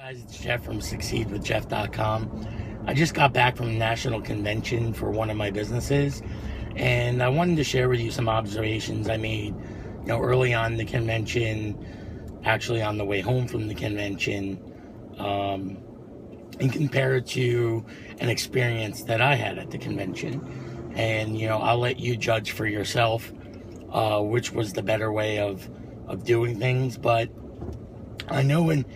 Guys, it's Jeff from succeedwithjeff.com. I just got back from a national convention for one of my businesses, and I wanted to share with you some observations I made, early on the convention, actually on the way home from the convention, and compare it to an experience that I had at the convention. And, I'll let you judge for yourself which was the better way of doing things. But I know when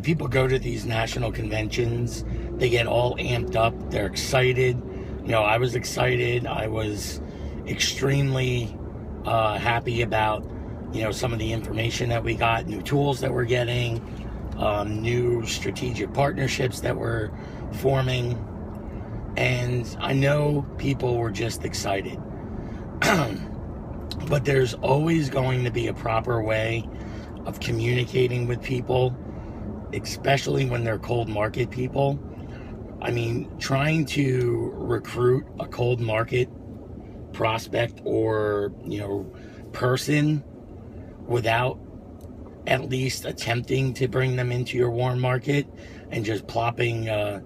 people go to these national conventions, they get all amped up. They're excited. I was excited. I was extremely happy about, some of the information that we got, new tools that we're getting, new strategic partnerships that we're forming. And I know people were just excited. But there's always going to be a proper way of communicating with people, especially when they're cold market people. I mean, trying to recruit a cold market prospect or, person without at least attempting to bring them into your warm market and just plopping a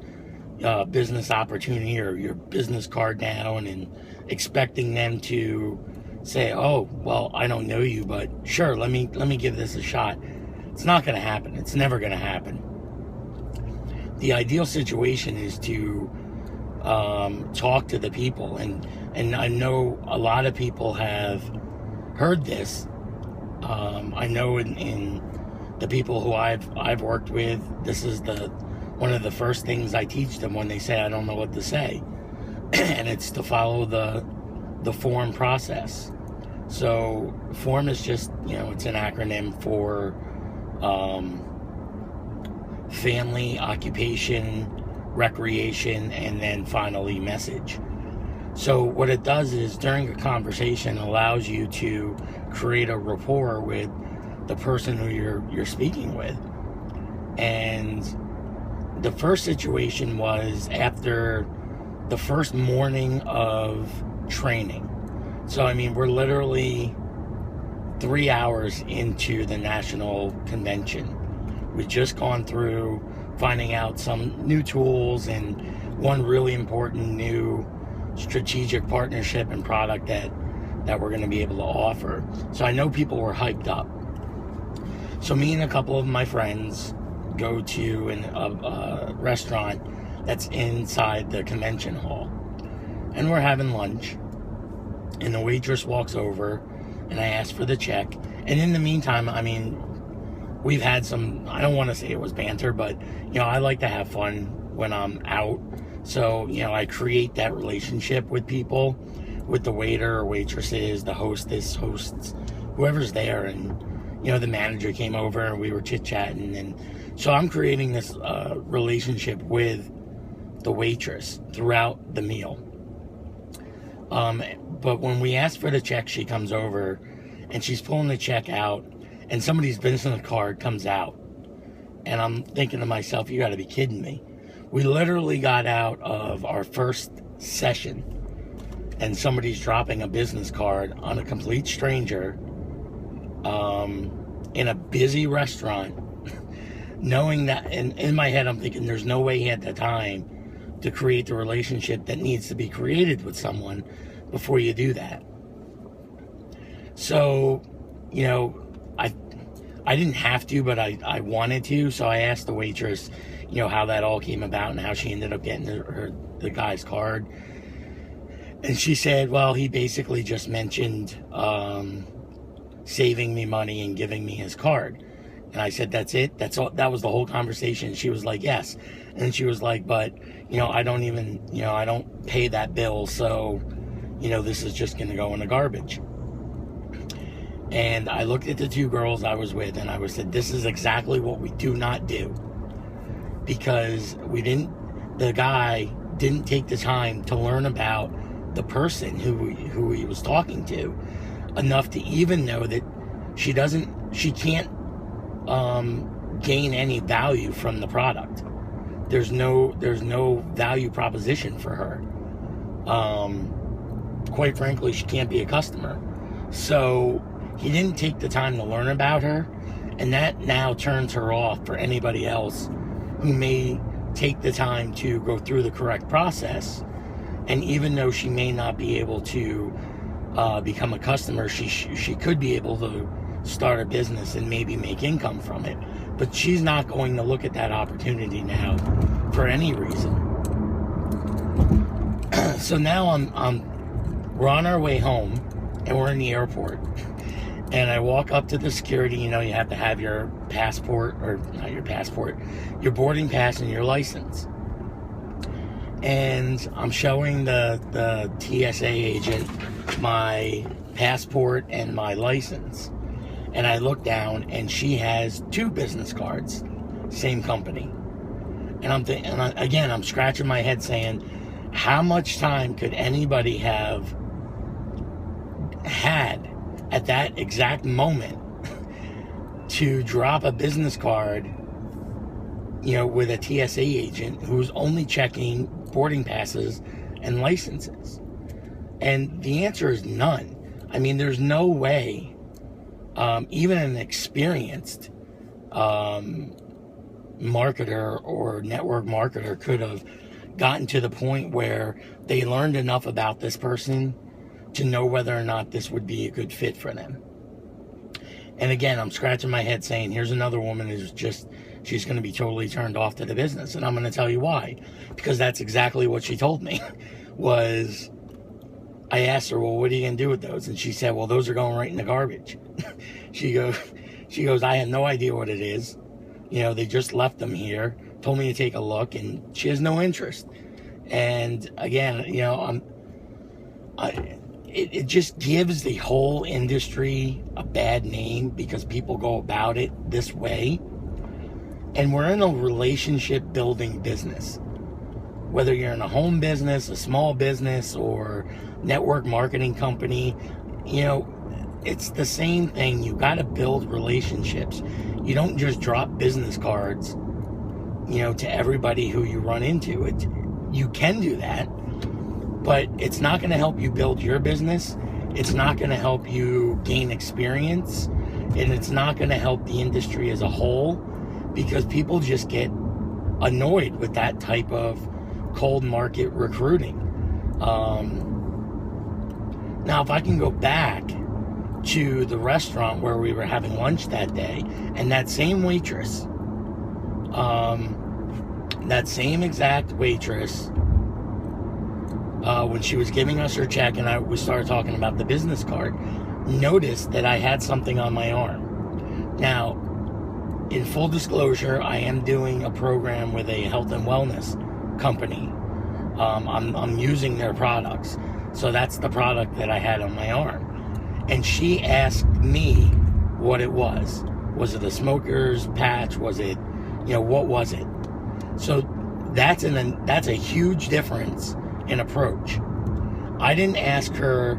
business opportunity or your business card down and expecting them to say, oh, well, I don't know you, but sure, let me give this a shot. It's not going to happen. It's never going to happen. The ideal situation is to talk to the people, and I know a lot of people have heard this. I know in the people who I've worked with, this is one of the first things I teach them when they say I don't know what to say, and it's to follow the F.O.R.M process. So F.O.R.M is just, it's an acronym for family, occupation, recreation, and then finally message. So what it does is during a conversation allows you to create a rapport with the person who you're speaking with. And the first situation was after the first morning of training. So, I mean, we're literally 3 hours into the national convention. We've just gone through finding out some new tools and one really important new strategic partnership and product that we're going to be able to offer. So I know people were hyped up. So me and a couple of my friends go to a restaurant that's inside the convention hall. And we're having lunch. And the waitress walks over, and I ask for the check. And in the meantime, I mean, we've had some, I don't want to say it was banter, but, I like to have fun when I'm out. So, I create that relationship with people, with the waiter or waitresses, the hostess, hosts, whoever's there. And, the manager came over, and we were chit-chatting. And so I'm creating this relationship with the waitress throughout the meal. But when we ask for the check, she comes over and she's pulling the check out, and somebody's business card comes out. And I'm thinking to myself, you got to be kidding me. We literally got out of our first session and somebody's dropping a business card on a complete stranger in a busy restaurant, knowing that, and in my head I'm thinking there's no way he had the time to create the relationship that needs to be created with someone before you do that. So, I didn't have to, but I wanted to. So I asked the waitress, how that all came about and how she ended up getting the guy's card. And she said, well, he basically just mentioned saving me money and giving me his card. And I said, that's it? That's all? That was the whole conversation? She was like, yes. And she was like, but, I don't even, I don't pay that bill. So, this is just going to go in the garbage. And I looked at the two girls I was with, and I said, this is exactly what we do not do. Because the guy didn't take the time to learn about the person who he was talking to enough to even know that she can't gain any value from the product. There's no value proposition for her. Quite frankly, she can't be a customer. So he didn't take the time to learn about her, and that now turns her off for anybody else who may take the time to go through the correct process. And even though she may not be able to become a customer, she could be able to start a business and maybe make income from it. But she's not going to look at that opportunity now for any reason. So now we're on our way home, and we're in the airport. And I walk up to the security. You have to have your passport, or not your passport, your boarding pass and your license. And I'm showing the TSA agent my passport and my license. And I look down, and she has 2 business cards, same company. And I'm scratching my head saying, how much time could anybody have had at that exact moment to drop a business card, with a TSA agent who's only checking boarding passes and licenses? And the answer is none. I mean, there's no way even an experienced marketer or network marketer could have gotten to the point where they learned enough about this person to know whether or not this would be a good fit for them. And again, I'm scratching my head saying, here's another woman who's she's going to be totally turned off to the business. And I'm going to tell you why. Because that's exactly what she told me. I asked her, well, what are you going to do with those? And she said, well, those are going right in the garbage. She goes, I have no idea what it is. They just left them here, told me to take a look, and she has no interest. And again, it just gives the whole industry a bad name because people go about it this way. And we're in a relationship building business. Whether you're in a home business, a small business, or network marketing company, it's the same thing. You got to build relationships. You don't just drop business cards, to everybody who you run into. You can do that, but it's not going to help you build your business. It's not going to help you gain experience, and it's not going to help the industry as a whole, because people just get annoyed with that type of cold market recruiting. Now, if I can go back to the restaurant where we were having lunch that day, and that same waitress, that same exact waitress, when she was giving us her check and we started talking about the business card, noticed that I had something on my arm. Now, in full disclosure, I am doing a program with a health and wellness company. I'm using their products. So that's the product that I had on my arm. And she asked me what it was. Was it a smoker's patch? Was it, what was it? So that's a huge difference in approach. I didn't ask her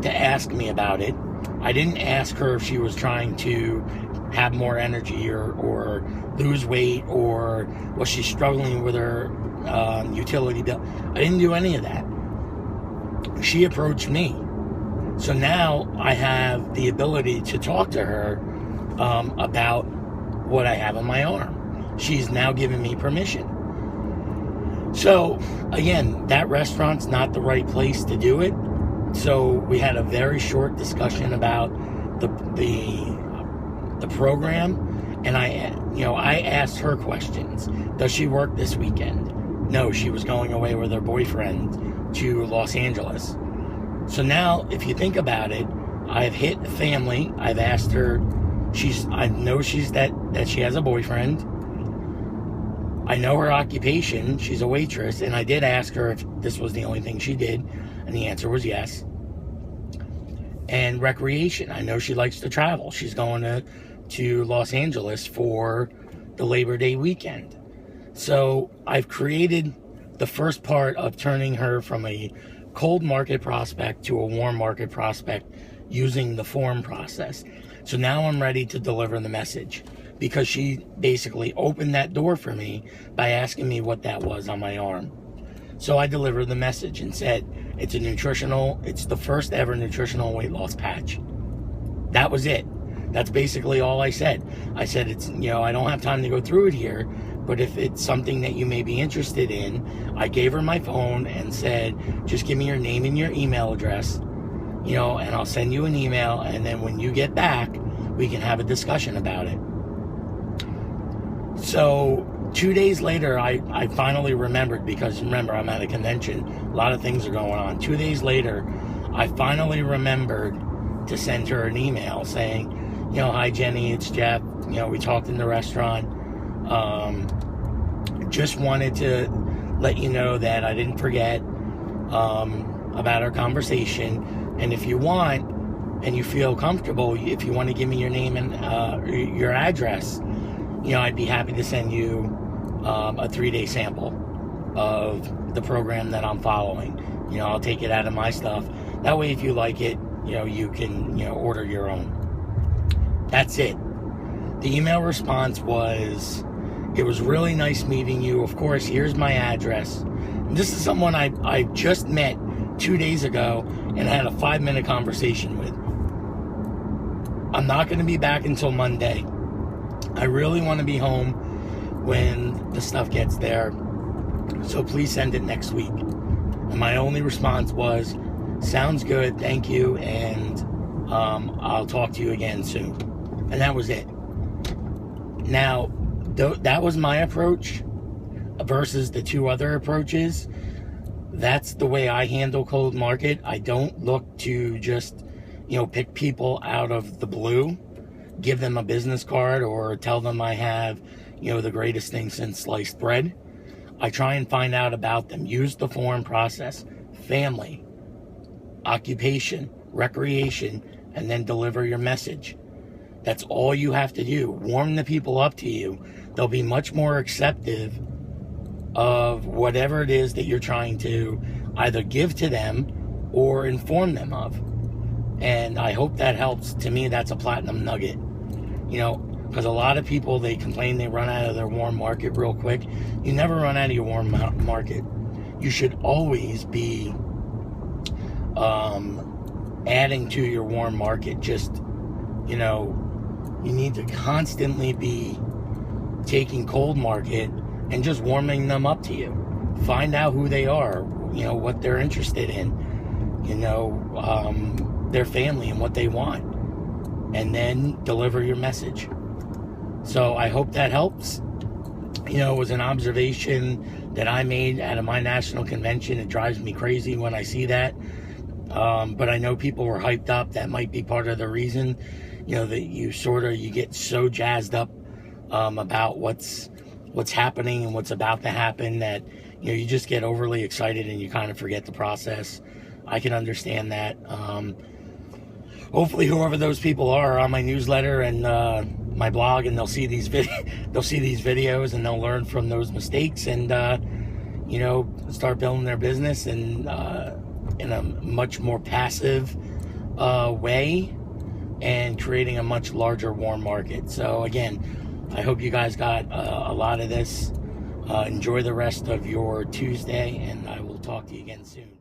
to ask me about it. I didn't ask her if she was trying to have more energy or lose weight, or was she struggling with her utility bill. I didn't do any of that. She approached me. So now I have the ability to talk to her about what I have on my arm. She's now given me permission. So again, that restaurant's not the right place to do it. So we had a very short discussion about the program, and I asked her questions. Does she work this weekend? No, she was going away with her boyfriend to Los Angeles. So now, if you think about it, I've hit family. I've asked her. I know that she has a boyfriend. I know her occupation. She's a waitress, and I did ask her if this was the only thing she did, and the answer was yes. And recreation. I know she likes to travel. She's going to Los Angeles for the Labor Day weekend. So I've created the first part of turning her from a cold market prospect to a warm market prospect using the F.O.R.M process. So now I'm ready to deliver the message, because she basically opened that door for me by asking me what that was on my arm. So I delivered the message and said, it's the first ever nutritional weight loss patch. That was it. That's basically all I said. I said, I don't have time to go through it here, But if it's something that you may be interested in, I gave her my phone and said, just give me your name and your email address, and I'll send you an email, and then when you get back, we can have a discussion about it. So 2 days later, I finally remembered, because remember, I'm at a convention, a lot of things are going on. 2 days later, I finally remembered to send her an email saying, hi Jenny, it's Jeff. We talked in the restaurant. Just wanted to let you know that I didn't forget about our conversation. And if you want, and you feel comfortable, if you want to give me your name and your address, I'd be happy to send you a 3-day sample of the program that I'm following. I'll take it out of my stuff. That way, if you like it, you can, order your own. That's it. The email response was, it was really nice meeting you. Of course, here's my address. And this is someone I just met 2 days ago and had a 5-minute conversation with. I'm not going to be back until Monday. I really want to be home when the stuff gets there. So please send it next week. And my only response was, sounds good, thank you, and I'll talk to you again soon. And that was it. Now, that was my approach versus the 2 other approaches. That's the way I handle cold market. I don't look to just, pick people out of the blue, give them a business card, or tell them I have, the greatest thing since sliced bread. I try and find out about them. Use the F.O.R.M process. Family, occupation, recreation, and then deliver your message. That's all you have to do. Warm the people up to you. They'll be much more acceptive of whatever it is that you're trying to either give to them or inform them of. And I hope that helps. To me, that's a platinum nugget. Because a lot of people, they complain they run out of their warm market real quick. You never run out of your warm market. You should always be adding to your warm market. Just, you need to constantly be taking cold market and just warming them up to you. Find out who they are, what they're interested in, their family and what they want, and then deliver your message. So I hope that helps. It was an observation that I made at my national convention. It drives me crazy when I see that. But I know people were hyped up. That might be part of the reason, that you get so jazzed up about what's happening and what's about to happen that, you just get overly excited and you kind of forget the process. I can understand that. Hopefully whoever those people are on my newsletter and my blog, and they'll see these videos and they'll learn from those mistakes and start building their business and in a much more passive way, and creating a much larger warm market. So again, I hope you guys got a lot of this. Enjoy the rest of your Tuesday, and I will talk to you again soon.